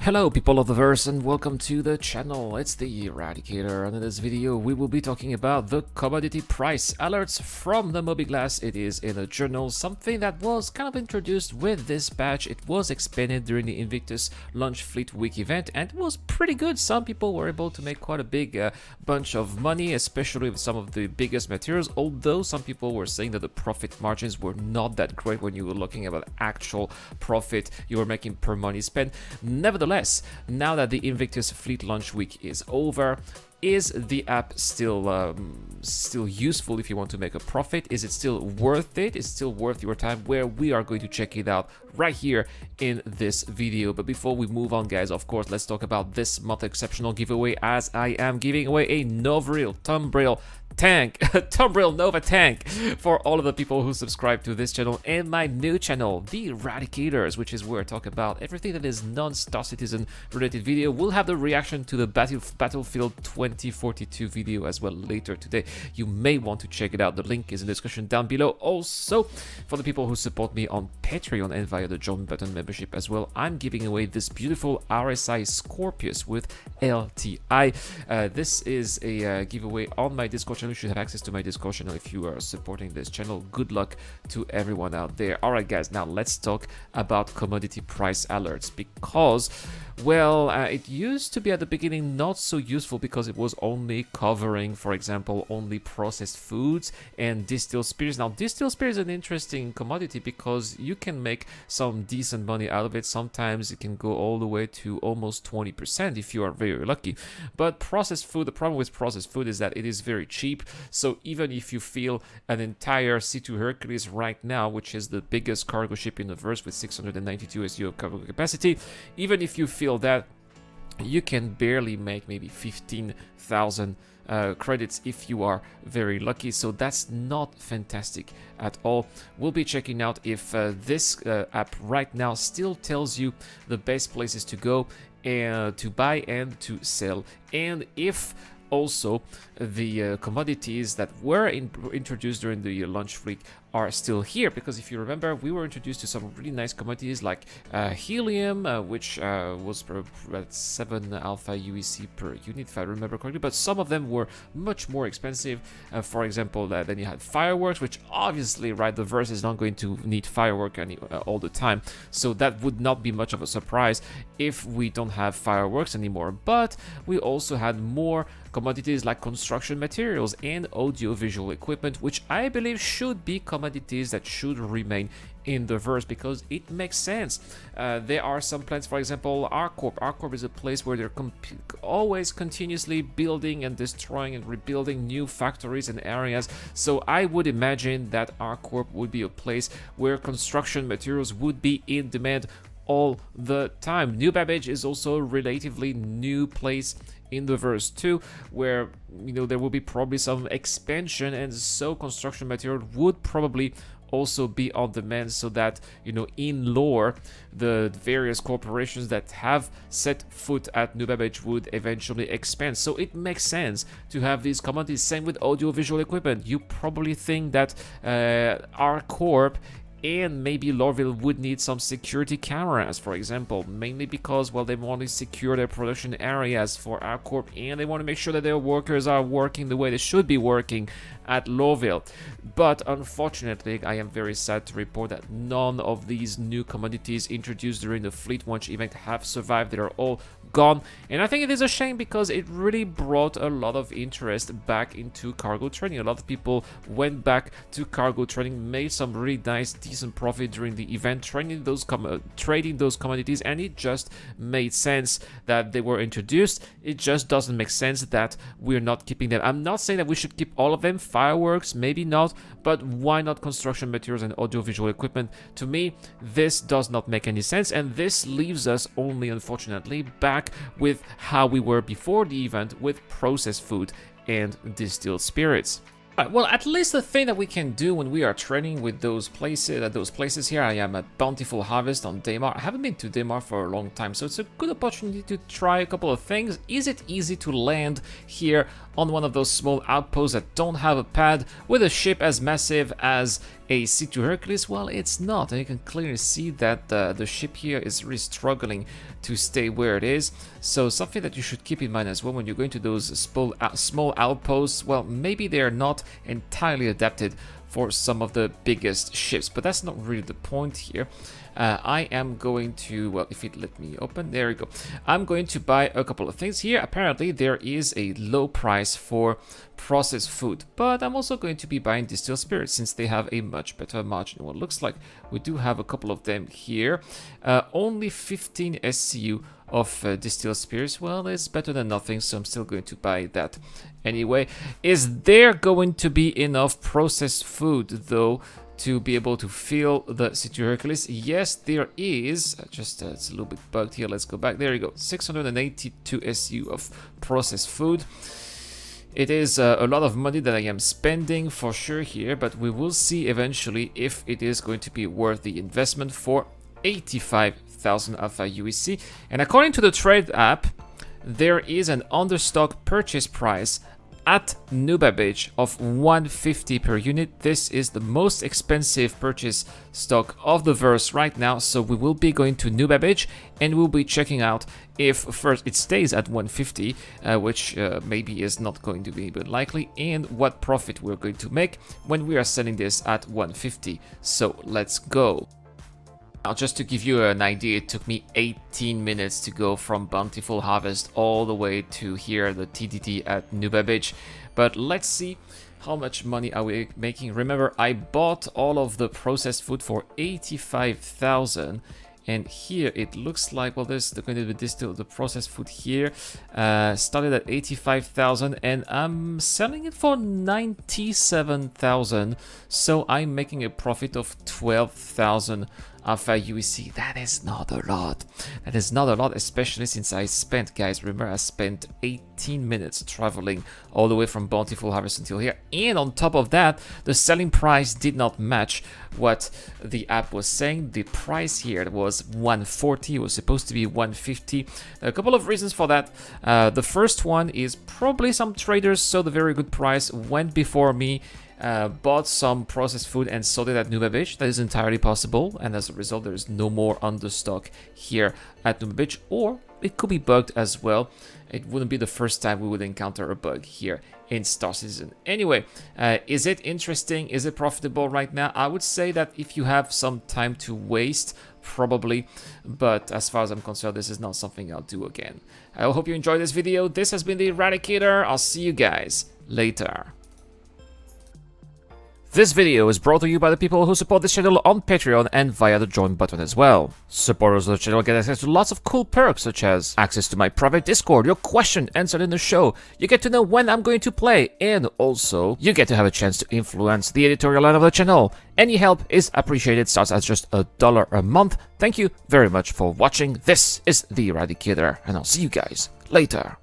Hello people of the verse and welcome to the channel. It's the Eradicator, and in this video we will be talking about the commodity price alerts from the Mobiglass. It is in a journal, something that was kind of introduced with this patch. It was expanded during the Invictus Launch Fleet Week event and it was pretty good. Some people were able to make quite a big bunch of money, especially with some of the biggest materials, although some people were saying that the profit margins were not that great when you were looking at the actual profit you were making per money spent. Nevertheless, now that the Invictus Fleet Launch Week is over, is the app still useful if you want to make a profit? Is it still worth it? Is it still worth your time? Where we are going to check it out right here in this video. But before we move on, guys, of course, let's talk about this month exceptional giveaway, as I am giving away a Novril Tumbril tank, Tumbril Nova tank, for all of the people who subscribe to this channel and my new channel, the Eradicators, which is where I talk about everything that is non-Star Citizen related video. We'll have the reaction to the Battlefield 2042 video as well later today. You may want to check it out. The link is in the description down below. Also, for the people who support me on Patreon and via the join button membership as well, I'm giving away this beautiful RSI Scorpius with LTI. This is a giveaway on my Discord channel. You should have access to my Discord channel if you are supporting this channel. Good luck to everyone out there. All right, guys, now let's talk about commodity price alerts, because, well, it used to be at the beginning not so useful because it was only covering, for example, only processed foods and distilled spirits. Now, distilled spirits is an interesting commodity because you can make some decent money out of it. Sometimes it can go all the way to almost 20% if you are very lucky. But processed food, the problem with processed food is that it is very cheap. So even if you fill an entire C2 Hercules right now, which is the biggest cargo ship in the verse with 692 SU of cargo capacity, even if you fill that, you can barely make maybe 15,000 credits if you are very lucky. So that's not fantastic at all. We'll be checking out if this app right now still tells you the best places to go and to buy and to sell, and if also the commodities that were introduced during the launch fleet are still here. Because if you remember, we were introduced to some really nice commodities like helium, which was at 7 alpha UEC per unit if I remember correctly, but some of them were much more expensive. For example, then you had fireworks, which obviously, right, the verse is not going to need firework all the time, so that would not be much of a surprise if we don't have fireworks anymore. But we also had more commodities like construction materials and audio-visual equipment, which I believe should be commodities that should remain in the verse because it makes sense. There are some plans, for example, ArcCorp is a place where they're always continuously building and destroying and rebuilding new factories and areas. So I would imagine that ArcCorp would be a place where construction materials would be in demand all the time. New Babbage is also a relatively new place in the verse too, where, you know, there will be probably some expansion, and so construction material would probably also be on demand, so that, you know, in lore, the various corporations that have set foot at New Babbage would eventually expand. So it makes sense to have these commodities. Same with audio-visual equipment. You probably think that RCorp and maybe Lorville would need some security cameras, for example, mainly because, well, they want to secure their production areas for RCorp, and they want to make sure that their workers are working the way they should be working at Lorville. But unfortunately, I am very sad to report that none of these new commodities introduced during the Fleet Launch event have survived. They are all gone, and I think it is a shame because it really brought a lot of interest back into cargo trading. A lot of people went back to cargo trading, made some really nice, decent profit during the event trading those commodities, and it just made sense that they were introduced. It just doesn't make sense that we're not keeping them. I'm not saying that we should keep all of them. Fireworks, maybe not, but why not construction materials and audiovisual equipment? To me, this does not make any sense, and this leaves us only, unfortunately, back with how we were before the event with processed food and distilled spirits. Right, well, at least the thing that we can do when we are trading with those places here. I am at Bountiful Harvest on Daymar. I haven't been to Daymar for a long time, so it's a good opportunity to try a couple of things. Is it easy to land here on one of those small outposts that don't have a pad with a ship as massive as a C2 Hercules? Well, it's not, and you can clearly see that the ship here is really struggling to stay where it is. So something that you should keep in mind as well when you're going to those small outposts, well, maybe they're not entirely adapted for some of the biggest ships, but that's not really the point here. I am going to, well, if it let me open, there we go. I'm going to buy a couple of things here. Apparently there is a low price for processed food, but I'm also going to be buying distilled spirits since they have a much better margin. Well, it looks like we do have a couple of them here. Only 15 SCU of distilled spirits. Well, it's better than nothing, so I'm still going to buy that anyway. Is there going to be enough processed food though to be able to fill the C2 Hercules? Yes, there is. Just it's a little bit bugged here. Let's go back. There you go. 682 SU of processed food. It is a lot of money that I am spending for sure here, but we will see eventually if it is going to be worth the investment for 85,000 Alpha UEC. And according to the trade app, there is an understock purchase price at Nubabage of 150 per unit. This is the most expensive purchase stock of the verse right now, so we will be going to Nubabage and we'll be checking out if first it stays at 150, which maybe is not going to be but likely, and what profit we're going to make when we are selling this at 150. So let's go. Now, just to give you an idea, it took me 18 minutes to go from Bountiful Harvest all the way to here, the TDT at Nubabage. But let's see how much money are we making. Remember, I bought all of the processed food for 85,000. And here it looks like, well, there's going to be distilled, the processed food here started at 85,000 and I'm selling it for 97,000. So I'm making a profit of 12,000 Alpha UEC. That is not a lot. That is not a lot, especially since I spent, guys, remember I spent 18 minutes traveling all the way from Bountiful Harvest until here. And on top of that, the selling price did not match what the app was saying. The price here was 140, it was supposed to be 150. A couple of reasons for that. The first one is probably some traders saw the very good price, went before me, bought some processed food and sold it at Nubabage. That is entirely possible, and as a result there is no more understock here at Nubabage, or it could be bugged as well. It wouldn't be the first time we would encounter a bug here in Star Citizen. Anyway, is it interesting? Is it profitable right now? I would say that if you have some time to waste, probably, but as far as I'm concerned, this is not something I'll do again. I hope you enjoyed this video. This has been the Eradicator. I'll see you guys later. This video is brought to you by the people who support this channel on Patreon and via the join button as well. Supporters of the channel get access to lots of cool perks such as access to my private Discord, your question answered in the show, you get to know when I'm going to play, and also you get to have a chance to influence the editorial line of the channel. Any help is appreciated, starts at just $1 a month. Thank you very much for watching. This is the Eradicator, and I'll see you guys later.